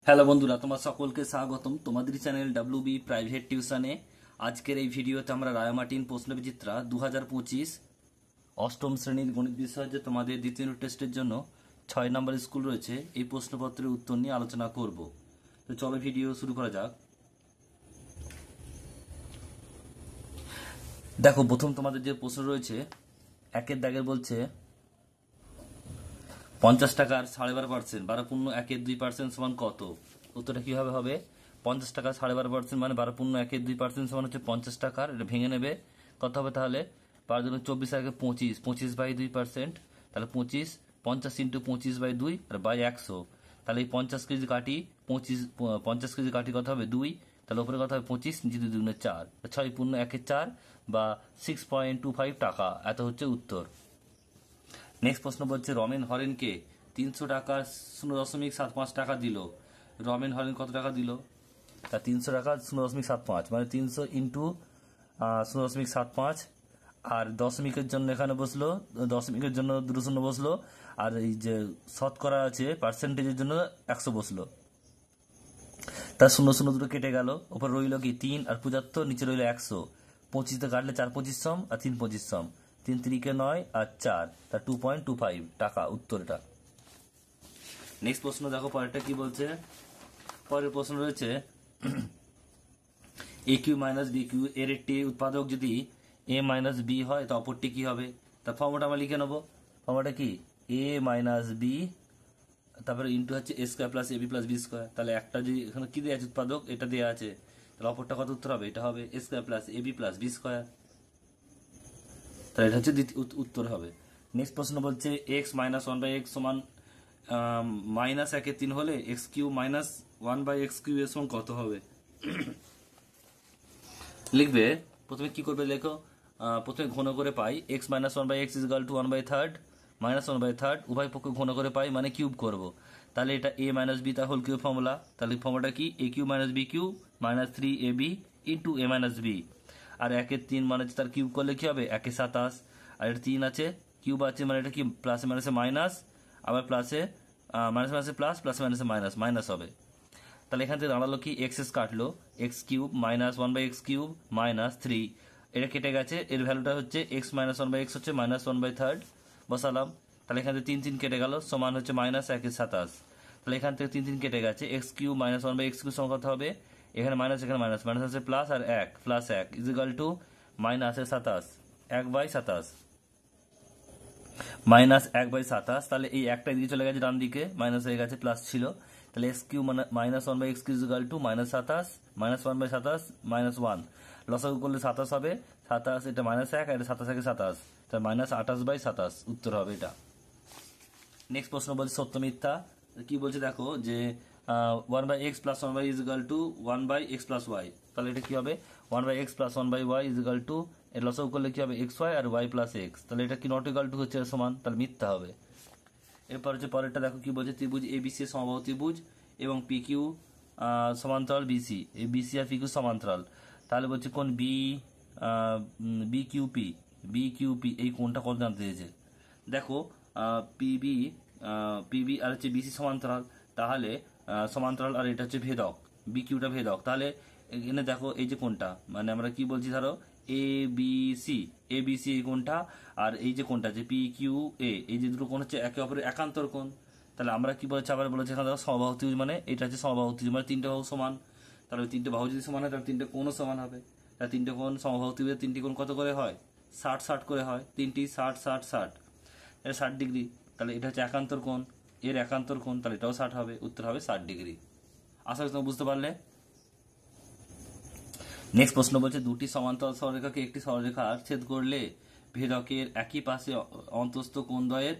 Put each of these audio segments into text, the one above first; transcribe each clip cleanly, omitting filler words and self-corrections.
Hello বন্ধুরা, তোমার সকলকে স্বাগতম তোমাদের চ্যানেল ডাব্লিউবি প্রাইভেট টিউশনে। আজকের এই ভিডিওতে আমরা রায়মার্টিন প্রশ্নবিচিত্রা 2025 অষ্টম শ্রেণীর গণিত বিষয় যে তোমাদের দ্বিতীয় টেস্টের জন্য 6 নম্বর স্কুল রয়েছে এই প্রশ্নপত্রের উত্তর নিয়ে আলোচনা করব। তো চলো ভিডিও শুরু করা যাক। দেখো, প্রথম তোমাদের যে প্রশ্ন রয়েছে একের দাগের বলছে 50 টাকার 12.5% 12.12% সমান কত? উত্তরটা কিভাবে হবে? 50 টাকা 12.5% মানে 12.12% সমান হচ্ছে 50 টাকার। এটা ভেঙে নেবে, কত হবে তাহলে? 5 × 24 25, 25/2%, তাহলে 25, 50 × 25/2 আর বাই 100। তাহলে এই 50 কেজি কাটি 50 কেজি কাটি কত হবে? 2। তাহলে উপরে কত হবে? 25, নিচে 2 2 4, 6.1/4 বা 6.25 টাকা। এত হচ্ছে উত্তর। নেক্সট প্রশ্ন বলছে রমেন হরেনকে 300 টাকা 0.75 টাকা দিল। রমেন হরেন কত টাকা দিল? তা 300 টাকা 0.75 মানে 300 ইন্টু 0.75, আর দশমিকের জন্য এখানে বসলো, দশমিকের জন্য দুটো শূন্য বসলো, আর এই যে শতকরা আছে পার্সেন্টেজের জন্য 100 বসলো। তার 0 0 দুটো কেটে গেল, ওপর রইল কি 3 আর 75, নিচে রইল 100। 25 কাটলে 4 25 সম আর 3 25 সম, 3 3 9 আর 4, তা 2.25 টাকা উত্তরটা। নেক্সট প্রশ্ন দেখো পরেরটা কি বলছে। পরের প্রশ্ন রয়েছে এ কিউ মাইনাস বি কিউ এর একটি উৎপাদক যদি এ মাইনাস বি হয় তো অপরটি কি হবে? তার ফর্মুলাটা আমরা লিখে নেবো। ফর্মুলাটা কি? এ মাইনাস বি, তারপরে ইন্টু হচ্ছে A square plus AB plus B square. তাহলে একটা যদি এখানে কি দেওয়া আছে উৎপাদক, এটা দেওয়া আছে, তাহলে অপরটা কত উত্তর হবে? এটা হবে A square plus AB plus B square. তাহলে এটা হচ্ছে উত্তর হবে। নেক্সট প্রশ্ন বলছে এক্স মাইনাস 1/x সমান -1/3 হলে এক্স কিউ মাইনাস 1/x³ এর সমান কত হবে? লিখবে প্রথমে কি করবে লেখো, প্রথমে ঘন করে পাই এক্স মাইনাস 1/x = 1/3 -1/3, উভয় পক্ষ ঘন করে পাই মানে কিউব করব। তাহলে এটা a মাইনাস বি তার হোল কিউব ফর্মুলা। তাহলে ফর্মুলাটা কি? a cube minus B cube minus 3ab into a minus B. আর 1/3 মানে তার কিউব করলে কি হবে? 1/27। আর এটা 3 আছে, কিউব আছে, মানে এটা কি প্লাসে মাইনাসে মাইনাস, আবার প্লাসে মাইনাসে মাইনাসে প্লাস, প্লাসে মাইনাসে মাইনাস, মাইনাস হবে। তাহলে এখান থেকে দাঁড়ালো কি এক্স কাটলো, x³ মাইনাস 1/x³ মাইনাস 3, এটা কেটে গেছে। এর ভ্যালুটা হচ্ছে x মাইনাস 1/x হচ্ছে মাইনাস 1/3 বসালাম। তাহলে এখান থেকে 3 3 কেটে গেল, সমান হচ্ছে মাইনাস 1/27। তাহলে এখান থেকে 3 3 কেটে গেছে, x³ মাইনাস 1/x³ সমান কত হবে? এখানে মাইনাস এখানে মাইনাস, মাইনাস আছে প্লাস, আর 1 plus 1 is equal to minus 27, 1/27 minus 1/27। তাহলে এই একটা দিকে চলে গেছে ডান দিকে, মাইনাস হয়ে গেছে, প্লাস ছিল। তাহলে x³ minus 1/x³ equal to minus 27, minus 1/27 minus 1, লসাগু করলে 27 হবে। 27, এটা মাইনাস 1 আর এটা 27 একে 27, তাহলে মাইনাস 28/27 উত্তর হবে এটা। নেক্সট প্রশ্ন বলছে সত্য মিথ্যা। কি বলছে দেখো যে 1/x plus 1y is equal to 1/x plus y. তাহলে এটা কি হবে? 1/x plus 1/y is equal two, এর লসাগু করলে কি হবে? xy আর y প্লাস x। তাহলে এটা কি নট ইকুয়াল টু হচ্ছে সমান, তাহলে মিথ্যা হবে। এরপর হচ্ছে পরেরটা দেখো কি বলছে, ত্রিভুজ এবিসি সমবাহু ত্রিভুজ এবং পিকিউ সমান্তরাল বিসি, এই বিসি আর পিকিউ সমান্তরাল। তাহলে বলছে কোন বিকিউপি এই কোনটা কত জানতে চেয়েছে। দেখো পিবি পিবি আর হচ্ছে বিসি সমান্তরাল, তাহলে সমান্তরাল, আর এটা হচ্ছে ভেদক, বিকিউটা ভেদক। তাহলে এখানে দেখো এই যে কোনটা, মানে আমরা কি বলছি, ধরো এবিসি এই কোনটা, আর এই যে কোনটা আছে পি কিউ এ, এই যে দুটো কোণ হচ্ছে একে অপরের একান্তর কোণ। তাহলে আমরা কি বলেছি, আবার বলেছি এখানে দেখো সমবাহু ত্রিভুজ, মানে এটা হচ্ছে সমবাহু ত্রিভুজ, মানে তিনটে বাহু সমান। তাহলে ওই তিনটে বাহু যদি সমান হয় তাহলে তিনটে কোণও সমান হবে। তাহলে তিনটে কোণ সমবাহু ত্রিভুজের তিনটি কোণ কত করে হয়? 60 60 করে হয়, তিনটি 60 60 60, এটা 60 ডিগ্রি। তাহলে এটা হচ্ছে একান্তর কোণ, এর একান্তর কোণ, তাহলে এটাও 60 হবে, উত্তর হবে 60 ডিগ্রি। আশা করি তোমরা বুঝতে পারলে। নেক্সট প্রশ্ন বলছে দুটি সমান্তরাল সরলরেখাকে একটি সরলরেখার ছেদ করলে ভেদকের একই পাশে অন্তস্থ কোণদ্বয়ের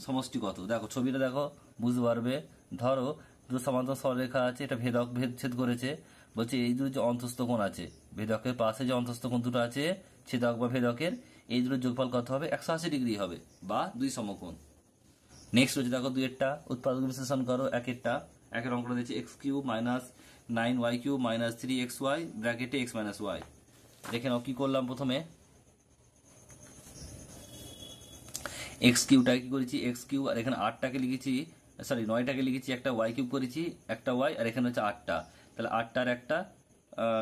সমষ্টি কত? দেখো ছবিটা দেখো, বুঝতে পারবে। ধরো দুটো সমান্তরাল সরলরেখা আছে, এটা ভেদক ছেদ করেছে। বলছে এই দুটো যে অন্তস্থ কোণ আছে, ভেদকের পাশে যে অন্তস্থ কোণ দুটো আছে ছেদক বা ভেদকের, এই দুটোর যোগফল কত হবে? 180 ডিগ্রি হবে, বা দুই সমকোণ। নেক্সট হচ্ছে দেখো দুইয়েরটা উৎপাদক বিশ্লেষণ করো। একের অঙ্কটা দিচ্ছে x³ minus 9y³ minus 3xy ব্র্যাকেটে x মাইনাস ওয়াই। দেখে নাও কি করলাম, প্রথমে x কিউটা কি করেছি, x কিউ, আর এখানে 8টাকে লিখেছি সরি 9টাকে লিখেছি, একটা ওয়াই কিউব করেছি, একটা ওয়াই, আর এখানে হচ্ছে 8টা, তাহলে 8টার একটা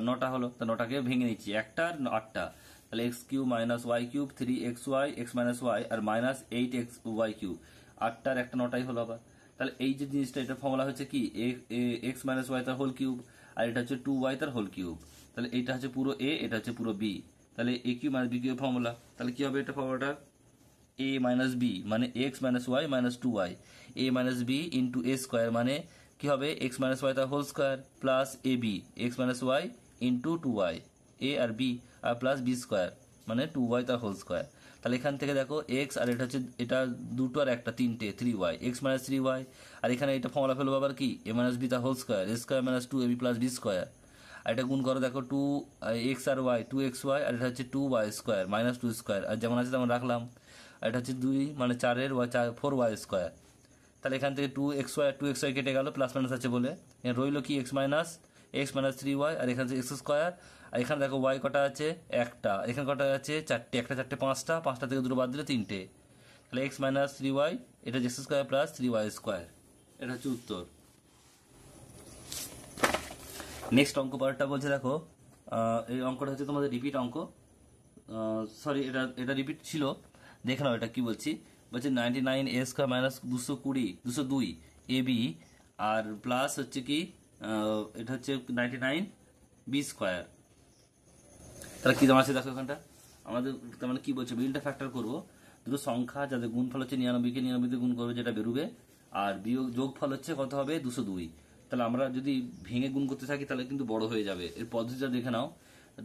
9টা হলো, তো 9টাকে ভেঙে নিচ্ছি, একটা আর 8টা, তাহলে X cube minus Y cube 3xy X minus Y আর মাইনাস 8xy কিউব, 8টার একটা 9টাই হলো আবার। তাহলে এই যে জিনিসটা, এটা ফর্মুলা হচ্ছে কি এক্স মাইনাস ওয়াই তার হোল কিউব, আর এটা হচ্ছে 2y তার হোল কিউব, তাহলে এটা হচ্ছে পুরো এ, এটা হচ্ছে পুরো বি, তাহলে A cube minus B cube formula. তাহলে কি হবে এটা ফর্মুলাটা, a মাইনাস বি মানে X minus Y minus 2y, a minus B into A square মানে কি হবে এক্স মাইনাস ওয়াই তার whole square plus A B X minus Y into 2y, A আর বি আর প্লাস বি স্কোয়ার মানে 2y তার whole square. তাহলে এখান থেকে দেখো এক্স আর এটা হচ্ছে এটা দুটো আর একটা তিনটে 3y এক্স মাইনাস 3y, আর এখানে এটা ফর্মুলা ফেলবো আবার কি এ মাইনাস বি তার whole square A square minus 2ab plus B square, আর এটা গুণ করো দেখো 2x আর y 2xy, আর এটা হচ্ছে 2y স্কোয়ার মাইনাস 2 স্কোয়ার, আর যেমন আছে তেমন রাখলাম, আর এটা হচ্ছে 2 মানে 4-এর 4y স্কোয়ার। তাহলে এখান থেকে 2xy কেটে গেল, প্লাস মাইনাস আছে বলে রইল কি x মাইনাস 3y, আর এখানে এক্স স্কোয়ার, আর এখানে দেখো y কটা আছে একটা, এখানে কটা আছে চারটে, একটা চারটে পাঁচটা, পাঁচটা থেকে দুটো বাদ দিলে তিনটে, তাহলে x মাইনাস 3y এটা x square plus 3y square, এটা হচ্ছে উত্তর। নেক্সট অঙ্ক পার্টটা বলছে দেখো, এই অঙ্কটা হচ্ছে তোমাদের রিপিট অঙ্ক, সরি এটা রিপিট ছিল, দেখে নাও এটা কি বলছি, বলছে 99a² মাইনাস 202 এ বি, আর প্লাস হচ্ছে কি এটা হচ্ছে 99b²। তাহলে কি জমা আছে দেখো এখানটা, আমাদের তার মানে কি বলছে বিলটা ফ্যাক্টর করবো, দুটো সংখ্যা যাদের গুণফল হচ্ছে 99কে 99 গুণ করবে যেটা বেরোবে, আর বিয়োগ যোগফল হচ্ছে কত হবে 202। তাহলে আমরা যদি ভেঙে গুণ করতে থাকি তাহলে কিন্তু বড় হয়ে যাবে, এর পদ্ধতিটা দেখে নাও,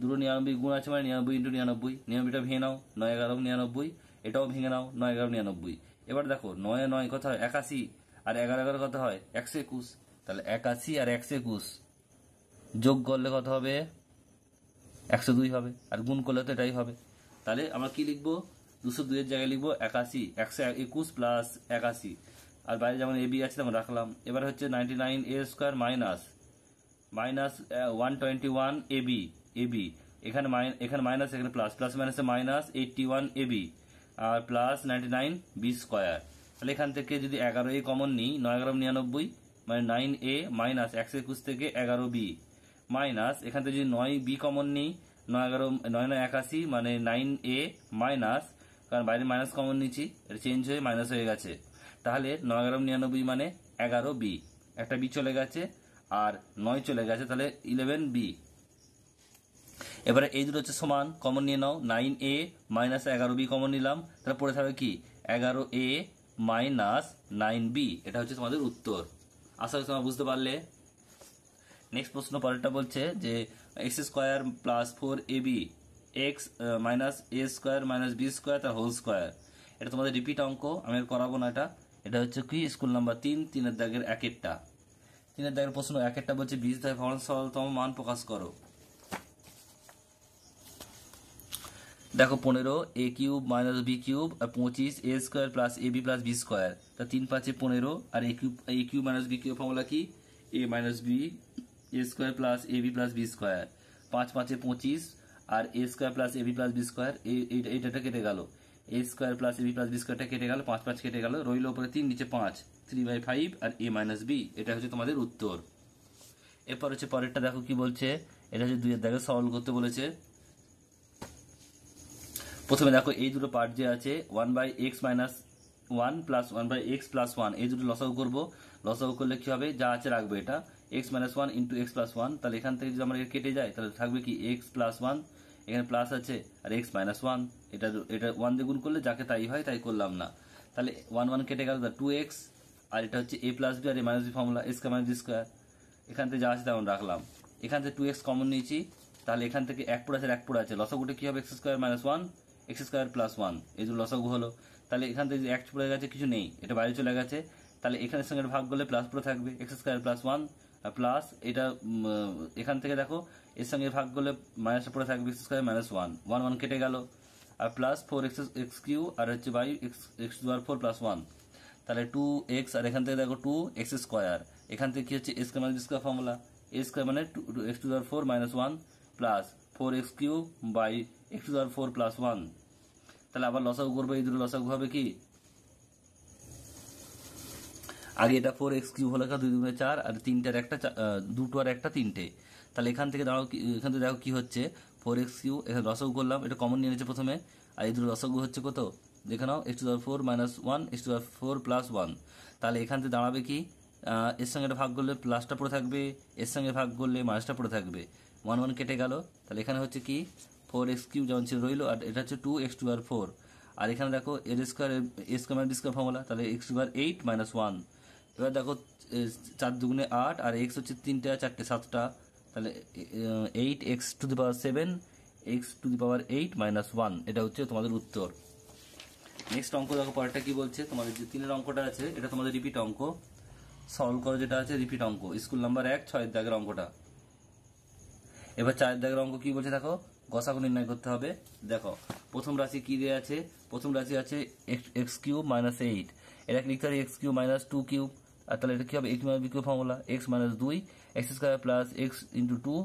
দুটো 99 গুণ আছে মানে 99 ইন্টু 99, 99টা ভেঙে নাও 9 11 99, এটাও ভেঙে নাও 9 11 99, এবার দেখো 9 9 কত হয় 81, আর 11 11 কত হয় 121, তাহলে 81 আর 121 যোগ করলে কত হবে 102 হবে, আর গুণ করলে তো এটাই হবে, তাহলে আমরা কি লিখবো 202 এর জায়গায় লিখবো 81, 121 প্লাস 81, আর বাইরে যেমন এ বি আছে তেমন রাখলাম। এবার হচ্ছে 99a² মাইনাস 121 এবি, এখানে মাইনাস এখানে প্লাস, প্লাস মাইনাসে মাইনাস 81 এবি আর প্লাস 99b²। তাহলে এখান থেকে যদি 11a কমন নিই 9 11 99 মানে 9a মাইনাস 121 থেকে 11b মাইনাস, এখান থেকে যদি 9b কমন নিই 9 11 9 9 81 মানে 9a মাইনাস, কারণ বাইরে মাইনাস কমন নিচ্ছি এটা চেঞ্জ হয়ে মাইনাস হয়ে গেছে, তাহলে 9 11 99 মানে 11b, একটা বি চলে গেছে আর 9 চলে গেছে, তাহলে 11b। এবারে এই দুটো হচ্ছে সমান, কমন নিয়ে নাও 9a মাইনাস 11b কমন নিলাম, তাহলে পড়ে থাকবে কি 11a মাইনাস 9b, এটা হচ্ছে তোমাদের উত্তর। আশা করি তোমরা বুঝতে পারলে। নেক্সট প্রশ্ন পরেরটা বলছে যে x² plus 4ab x minus a² minus b² তার হোল স্কোয়ার, এটা তোমাদের রিপিট অঙ্ক, আমি আর করাবো না এটা, এটা হচ্ছে কি স্কুল নাম্বার 3 দাগের একেরটা, 3 দাগের প্রশ্ন একেরটা বলছে বীজ দ্বারা সরলতম মান প্রকাশ করো। দেখো 15a³ মাইনাস b³ আর 25a² plus ab plus b², তা 3 5 15, আর a³ মাইনাস b³ ফর্মুলা কি a minus b a² plus ab plus b², 5 5 25 আর a² plus ab plus b², এইটা কেটে গেল, a² প্লাস ab প্লাস b²টা কেটে গেল, 5 5 কেটে গেল, রইল উপরে 3 নিচে 5, 3/5 আর a মাইনাস b, এটা হচ্ছে তোমাদের উত্তর। এরপর হচ্ছে পরেরটা দেখো কি বলছে, এটা হচ্ছে 2 এর দাগে সলভ করতে বলেছে। প্রথমে দেখো এই দুটো পার্ট যে আছে 1/x minus 1 plus 1/x plus 1, এই দুটো লসাগু করবো, লসাগু করলে কি হবে যা আছে রাখবে, এটা x minus 1 into x plus 1, তাহলে এখান থেকে যদি আমরা কেটে যায় তাহলে থাকবে কি x প্লাস 1, এখানে প্লাস আছে আর x মাইনাস 1, এটা 1 দিয়ে গুণ করলে যাকে তাই হয়, তাই করলাম না, তাহলে 1 1 কেটে গেল 2x, আর এটা হচ্ছে a প্লাস b আর a minus b formula a² minus b², এখান থেকে যা আছে তেমন রাখলাম, এখান থেকে 2x কমন নিয়েছি, তাহলে এখান থেকে এক পুরো আছে লসাগুটা কি হবে x² মাইনাস 1 x² প্লাস 1, এই যে লসাগু হলো, তাহলে এখান থেকে এক পড়ে গেছে কিছু নেই, এটা বাইরে চলে গেছে, তাহলে এখানের সঙ্গে ভাগ করলে প্লাস পুরো থাকবে x² প্লাস 1 প্লাস এটা এখান থেকে দেখো এর সঙ্গে ভাগ করলে মাইনাস পড়ে থাকবে x² মাইনাস 1 1 1 কেটে গেল, আর প্লাস 4x³ আর হচ্ছে বাই x² 4 প্লাস 1, তাহলে 2x, আর এখান থেকে দেখো 2x², এখান থেকে কি হচ্ছে a² minus b² formula a² মানে x² 4 minus 1 plus 4x³ by x² 4 plus 1, তাহলে আবার লসাগু করবো, এই দুটো লসাগু হবে কি আগে এটা 4x³ হলো 2 দুগুণে 4 আর 3টার একটা দুটো আর একটা 3টে। তাহলে এখান থেকে দাঁড়াও, এখান থেকে দেখো কি হচ্ছে 4x³ এখানে লসাগু করলাম, এটা কমন নিয়ে নিয়েছে প্রথমে, আর এই দুটো লসাগু হচ্ছে কত দেখে নাও x⁴ - 1 x⁴ + 1। তাহলে এখান থেকে দাঁড়াবে কি এর সঙ্গে এটা ভাগ করলে প্লাসটা পড়ে থাকবে, এর সঙ্গে ভাগ করলে মাইনাসটা পড়ে থাকবে, 1 1 কেটে গেল। তাহলে এখানে হচ্ছে কি 4x³ যেমন ছিল রইলো, আর এটা হচ্ছে 2x⁴। আর এখানে দেখো এর স্কোয়ার - স্কোয়ার ফর্মুলা, তাহলে x⁴ 8 - 1। এবার দেখো 4 দুগুণে 8 আর x হচ্ছে 3টা 4টে 7টা, তাহলে 8x⁷ x⁸ 1, এটা হচ্ছে তোমাদের উত্তর। নেক্সট অঙ্ক দেখো পরেরটা কি বলছে, তোমাদের যে 3 অঙ্কটা আছে এটা তোমাদের রিপিট অঙ্ক, সলভ করো, যেটা আছে রিপিট অঙ্ক, স্কুল নাম্বার 1 6 দাগের অঙ্কটা। এবার 4 দাগের অঙ্ক কি বলছে দেখো, গসাগু নির্ণয় করতে হবে। দেখো প্রথম রাশি কি দেওয়া আছে, প্রথম রাশি আছে x³ - 8, এটা লিখতে হবে x³ - 2³ আর তাহলে এটা কি হবে x - b³ formula, x - 2 x² + x × 2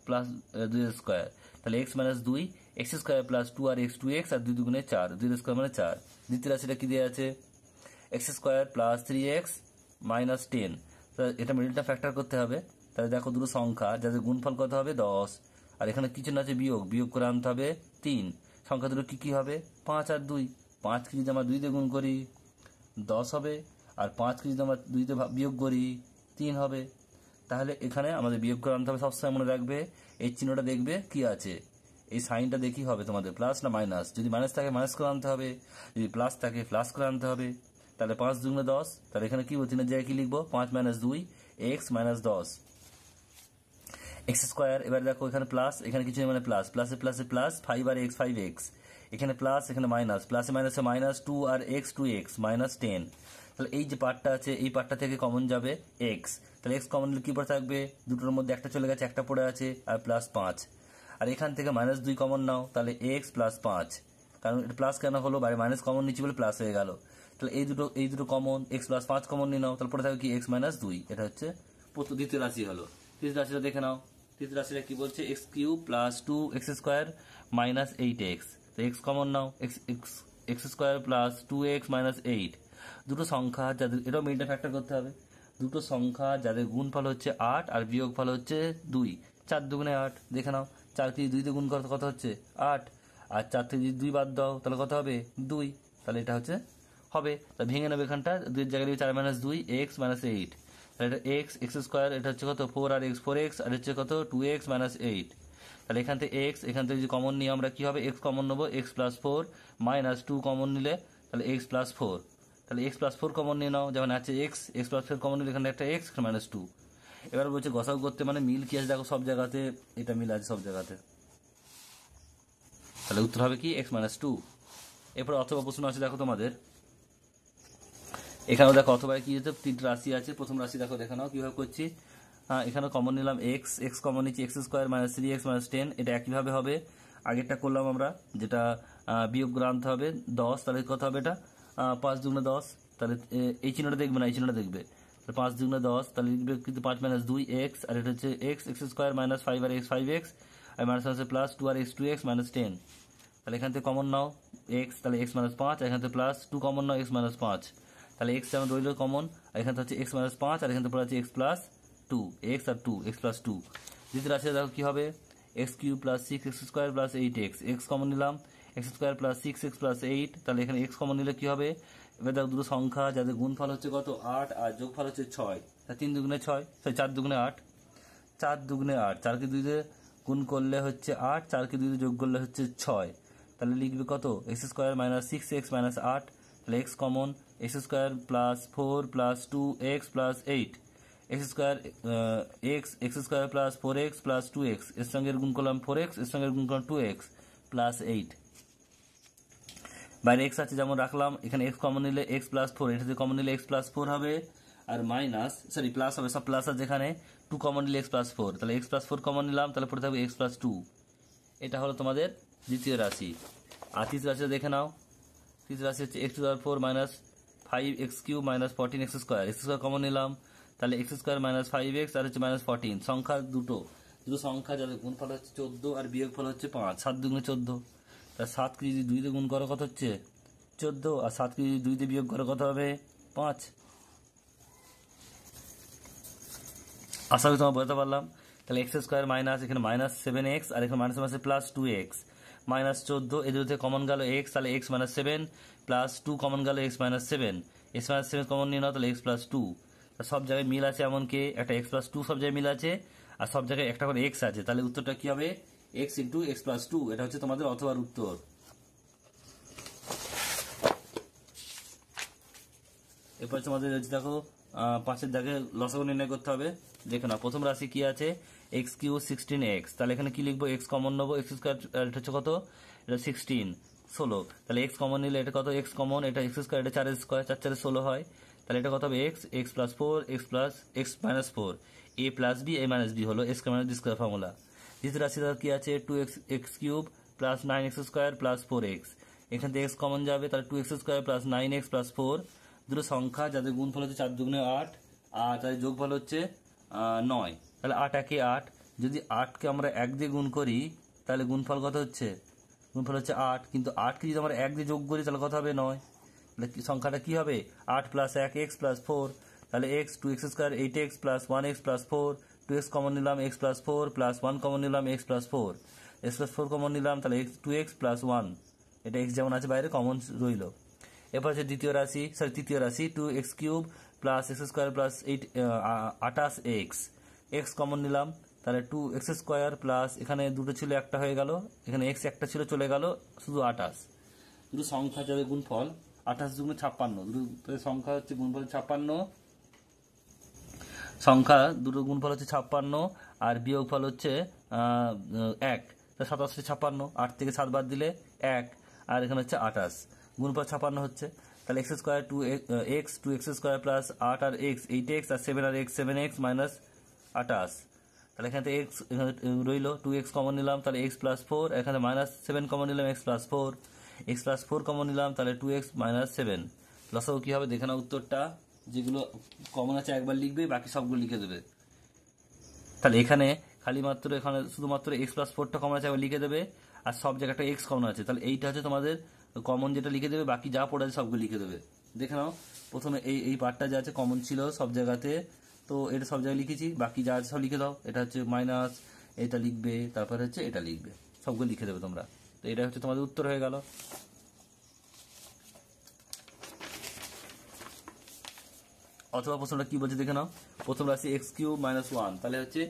+ 2 তাহলে x - 2 x² + 2 আর x 2x আর 2 দুগুণে 4 2 স্কোয়ার 4। দ্বিতীয় রাশিটা কি দেওয়া আছে x² + 3x - 10, এটা মিডলটা ফ্যাক্টর করতে হবে। তাহলে দেখো দুটো সংখ্যা যাদের গুণফল কত হবে 10, আর এখানে কিছু না আছে বিয়োগ করে আনতে হবে 3। সংখ্যা দুটো কি হবে 5 আর 2, 5কে যদি আমরা 2 দিয়ে গুণ করি 10 হবে, আর 5কে যদি আমরা 2 দিয়ে বিয়োগ করি 3 হবে। তাহলে এখানে আমাদের বিয়োগ করে আনতে হবে, সবসময় মনে রাখবে এই চিহ্নটা দেখবে কি আছে, এই সাইনটা দেখি হবে তোমাদের প্লাস না মাইনাস, যদি মাইনাস থাকে মাইনাস করে আনতে হবে, যদি প্লাস থাকে প্লাস করে আনতে হবে। তাহলে 5 দুগুণে 10, তাহলে এখানে কি বলছি না জায়গায় কি লিখবো 5 - 2 x - 10 x²। এবার দেখো এখানে প্লাস, এখানে কিছু মানে প্লাস, প্লাসে প্লাসে প্লাস 5 আর x 5x, এখানে প্লাস এখানে মাইনাস, প্লাসে মাইনাসে -2 আর x 2x -10। তাহলে এই যে পার্টটা আছে এই পার্টটা থেকে কমন যাবে x, তাহলে x কমন কি পড়ে থাকবে, দুটোর মধ্যে একটা চলে গেছে একটা পড়ে আছে আর +5, আর এখান থেকে -2 কমন নাও, তাহলে x + 5, কারণ এটা প্লাস কেন হলো বাইরে মাইনাস কমন নিচ্ছি বলে প্লাস হয়ে গেল। তাহলে এই দুটো কমন x + 5 কমন নিয়ে নাও, তাহলে পড়ে থাকবে কি x - 2, এটা হচ্ছে দ্বিতীয় রাশি হলো। তৃতীয় রাশিটা দেখে নাও, তৃতীয় রাশিটা কি বলছে x³ + 2x² - 8x, তো x কমন নাও x² + 2x - 8। দুটো সংখ্যা যাদের, এটাও মিডল ফ্যাক্টর করতে হবে, দুটো সংখ্যা যাদের গুণফল হচ্ছে 8 আর বিয়োগফল হচ্ছে 2, 4 দুগুণে 8 দেখে নাও, 4কে 2 দিয়ে গুণ করতে কত হচ্ছে 8, আর 4 থেকে যদি 2 বাদ দাও তাহলে কত হবে 2, তাহলে এটা হচ্ছে হবে। তা ভেঙে নেবে এখানটা 2 এর জায়গায় 4 - 2 x - 8, তাহলে এটা x² এটা হচ্ছে কত 4 আর x 4x আর হচ্ছে কত 2x - 8। তাহলে এখান থেকে x, এখান থেকে যদি কমন নিয়ে আমরা কি হবে x কমন নেবো, x + 4 - 2 কমন নিলে তাহলে x + 4, তাহলে x + 4 কমন নিয়ে নাও, যেমন আছে x + 4 কমন নিলে এখানে একটা x এখানে -2। এবার বলছে গসাগু করতে, মানে মিল কি আছে দেখো সব জায়গাতে, এটা মিল আছে সব জায়গাতে, তাহলে উত্তর হবে কি x - 2। এরপর অথবা প্রশ্ন আছে দেখো তোমাদের, এখানেও দেখো অথবা কি হচ্ছে 3 রাশি আছে, প্রথম রাশি দেখো দেখে নাও কিভাবে করছি। এখানে কমন নিলাম x কমন নিচ্ছি x² - 3x - 10, এটা একইভাবে হবে আগেরটা করলাম আমরা, যেটা বিয়োগ করে আনতে হবে 10, তাহলে কত হবে এটা 5 দুগুণে 10, তাহলে এই চিহ্নটা দেখবে না এই চিহ্নটা দেখবে, তাহলে 5 দুগুণে 10, তাহলে লিখবে কিন্তু 5 - 2x, আর এটা হচ্ছে x² - 5 আর x 5x আর মাইনাস আছে +2 আর x 2x - 10। তাহলে এখান থেকে কমন নাও x, তাহলে x - 5, এখান থেকে +2 কমন নাও x - 5, তাহলে x যেমন রইল কমন, আর এখানে হচ্ছে x - 5 আর এখান থেকে পড়ে আছে x + 2, x আর 2 x + 2। দ্বিতীয় রাশি দেখো কি হবে x³ + 6x² + 8x, x common নিলাম x² + 6x + 8, তাহলে এখানে x কমন নিলে কি হবে, এবার দেখো দুটো সংখ্যা যাদের গুণফল হচ্ছে কত 8 আর যোগফল হচ্ছে 6, তা 3 দুগুণে 6, 4 দুগুণে 8, 4 দুগুণে 8, 4কে 2 দিয়ে গুণ করলে হচ্ছে 8, 4কে 2 দিয়ে যোগ করলে হচ্ছে 6, তাহলে লিখবে কত x² - 6x - 8, তাহলে x common x² + 4 + 2x + 8, x² x² + 4x + 2x, এর সঙ্গে গুণ করলাম 4x, এর সঙ্গে গুণ করলাম 2x + 8, বাইরে x আছে যেমন রাখলাম, এখানে x কমন নিলে x + 4, এটাতে কমন নিলে x + 4 হবে, আর প্লাস হবে, সব প্লাস আছে এখানে, 2 কমন নিলে x + 4, তাহলে x + 4 কমন নিলাম, তাহলে পড়ে থাকবে x + 2। এটা হলো তোমাদের দ্বিতীয় রাশি। আর তৃতীয় রাশি দেখে নাও, তৃতীয় রাশি হচ্ছে x⁴ - 5x³ - 14x², x² common নিলাম, তাহলে x² - 5x আর হচ্ছে -14, সংখ্যা দুটো সংখ্যা যাদের গুণফল হচ্ছে 14 আর বিয়োগফল হচ্ছে 5, 7 দুগুণে 14, তা 7কে যদি 2 দিয়ে গুণ করো কত হচ্ছে 14, আর 7কে যদি 2 দিয়ে বিয়োগ করো কত হবে 5। আশা করি তোমার বোঝাতে পারলাম। তাহলে এক্স স্কোয়ার মাইনাস, এখানে মাইনাস 7x আর এখানে মাইনাস মাইনাসে প্লাস 2x, মাইনাস 14, এদের মধ্যে কমন গেল এক্স, তাহলে এক্স মাইনাস 7 প্লাস 2 কমন গেল x minus 7, x minus 7 common নিয়ে নাও, তাহলে এক্স প্লাস 2। সব জায়গায় মিল আছে, এমনকি একটা এক্স প্লাস 2 সব জায়গায় মিল আছে, আর সব জায়গায় একটা করে এক্স আছে। তাহলে উত্তরটা কি হবে? X into x plus 2। এটা হচ্ছে তোমাদের অথবার উত্তর। এরপর তোমাদের দেখো 5-এর দাগে লসাগু নির্ণয় করতে হবে। দেখো না, প্রথম রাশি কি আছে? এক্স কিউ 16x, তাহলে এখানে কি লিখবো? এক্স কমন নেবো, এক্স স্কোয়ার এটা হচ্ছে কত? এটা 16, 16। তাহলে এক্স কমন নিলে এটা কত? এক্স কমন, এটা এক্স স্কোয়ার, এটা 4 স্কোয়ার, 4 4 16 হয়। তাহলে এটা কত হবে? X, x plus 4, x plus x minus 4, a plus B, A minus b হলো x minus B square formula. দ্বিতীয় রাশি কি আছে? 2x x cube plus 9x square plus 4x, এখান থেকে এক্স কমন যাবে, তাহলে 2x square plus 9x plus 4। দুটো সংখ্যা যাদের গুণফল হচ্ছে 4 দুগুণে 8 আর তাদের যোগফল হচ্ছে 9। তাহলে 8 একে 8, যদি 8কে আমরা 1 দিয়ে গুণ করি তাহলে গুণফল কত হচ্ছে? গুণফল হচ্ছে 8, কিন্তু 8কে যদি আমরা 1 দিয়ে যোগ করি তাহলে কত হবে? 9। তাহলে সংখ্যাটা কি হবে? 8 প্লাস 1 এক্স প্লাস 4, তাহলে x 2x square 8x plus 1x plus 4, 2x common নিলাম, এক্স প্লাস 4 প্লাস 1 কমন নিলাম, x plus 4, x plus 4 common নিলাম, তাহলে 2x প্লাস 1, এটা এক্স যেমন আছে বাইরে কমন রইল। এরপর হচ্ছে তৃতীয় রাশি 2x cube plus x square plus 28x, x common নিলাম, তাহলে 2x স্কোয়ার প্লাস, এখানে দুটো ছিল একটা হয়ে গেল, এখানে এক্স একটা ছিল চলে গেল, শুধু 28। দুটো সংখ্যা যাবে গুণফল 28 দুগুণে 56, দুটো সংখ্যা হচ্ছে গুণফল 56, সংখ্যা দুটো গুণফল হচ্ছে 56 আর বিয়োগফল হচ্ছে 1, 27 56, 8 থেকে 7 বাদ দিলে 1, আর এখানে হচ্ছে 28, গুণফল 56 হচ্ছে। তাহলে x square 2x square plus 8 আর এক্স 8x আর 7 আর এক্স 7x মাইনাস 28, তাহলে এখানে এক্স এখানে রইল, 2x কমন নিলাম, তাহলে এক্স প্লাস 4, এখানে মাইনাস 7 কমন নিলাম, x plus 4, x plus 4 common নিলাম, তাহলে 2x মাইনাস 7। লসাগু কি হবে? দেখে না উত্তরটা, যেগুলো কমন আছে একবার লিখবে, বাকি সবগুলো লিখে দেবে। তাহলে এখানে খালি মাত্র এখানে শুধুমাত্র এক্স প্লাস 4টা কমন আছে একবার লিখে দেবে, আর সব জায়গাটা এক্স কমন আছে, তাহলে এইটা হচ্ছে তোমাদের কমন যেটা লিখে দেবে, বাকি যা পড়ে আছে সবগুলো লিখে দেবে। দেখে নাও, প্রথমে এই পার্টটা যা আছে কমন ছিল সব জায়গাতে, তো এটা সব জায়গায় লিখেছি, বাকি যা আছে সব লিখে দাও। এটা হচ্ছে মাইনাস, এটা লিখবে, তারপরে হচ্ছে এটা লিখবে, সবগুলো লিখে দেবে তোমরা। তো এটা হচ্ছে তোমাদের উত্তর হয়ে গেল। অথবা প্রশ্নটা কি বলছে দেখে নাও, প্রথম রাশি এক্স কিউ মাইনাস 1, তাহলে হচ্ছে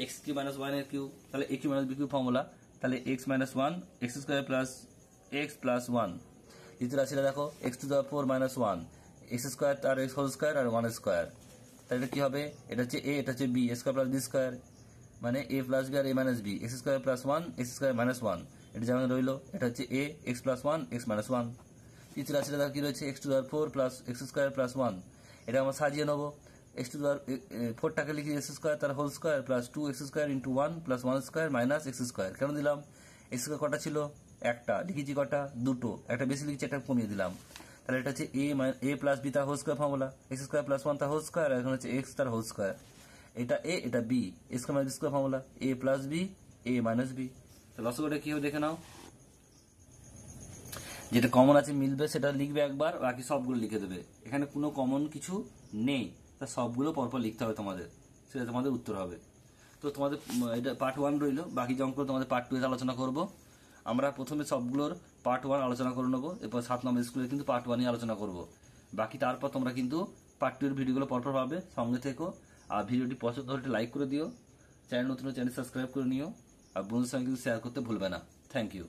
এক্স কিউ মাইনাস 1 এর কিউ, তাহলে A cube minus B cube formula, তাহলে X minus 1 X square plus X plus 1। দ্বিতীয় রাশিটা দেখো X to the 4 minus 1, X square আর এক্স হোল স্কোয়ার আর 1 স্কোয়ার, তাহলে এটা কি হবে? এটা হচ্ছে এ, এটা হচ্ছে B, A square plus B square, মানে এ প্লাস বি আর A minus B, X square plus 1 X square minus 1, এটা যেমন রইল, এটা হচ্ছে এ এক্স প্লাস 1 এক্স মাইনাস 1। তৃতীয় রাশিটা দেখো কি রয়েছে? X to the 4 plus x square plus 1, এটা আমরা সাজিয়ে নেবো, এক্স টু দ্য 4টাকে লিখি এক্স স্কোয়ার তার whole square plus 2x square into 1 plus 1 square minus x square. কেন দিলাম? এক্স স্কোয়ার কটা ছিল? একটা, লিখেছি কটা? দুটো, একটা বেশি লিখেছি, একটা কমিয়ে দিলাম। তাহলে এটা হচ্ছে এ প্লাস বি তার whole square formula, x square plus 1 তার হোল স্কোয়ার, আর এখন হচ্ছে এক্স তার হোল স্কোয়ার, এটা এ এটা B, A square minus B square formula, A plus B A minus B. লসাগুটা কি হবে দেখে নাও, যেটা কমন আছে মিলবে সেটা লিখবে একবার, বাকি সবগুলো লিখে দেবে। এখানে কোনো কমন কিছু নেই, তা সবগুলো পরপর লিখতে হবে তোমাদের, সেটা তোমাদের উত্তর হবে। তো তোমাদের এটা পার্ট 1 রইল, বাকি অঙ্কগুলো তোমাদের পার্ট 2 এ আলোচনা করব। আমরা প্রথমে সবগুলোর পার্ট 1 আলোচনা করে নেবো, এরপর 7 নম্বর স্কুলে কিন্তু পার্ট 1 আলোচনা করব। বাকি তারপর তোমরা কিন্তু পার্ট 2 এর ভিডিওগুলো পরপর পাবে, সঙ্গে থেকো। আর ভিডিওটি পছন্দ হলে লাইক করে দিও, চ্যানেল নতুন চ্যানেল সাবস্ক্রাইব করে নিও, আর বন্ধুদের সঙ্গে কিন্তু শেয়ার করতে ভুলবে না। Thank you.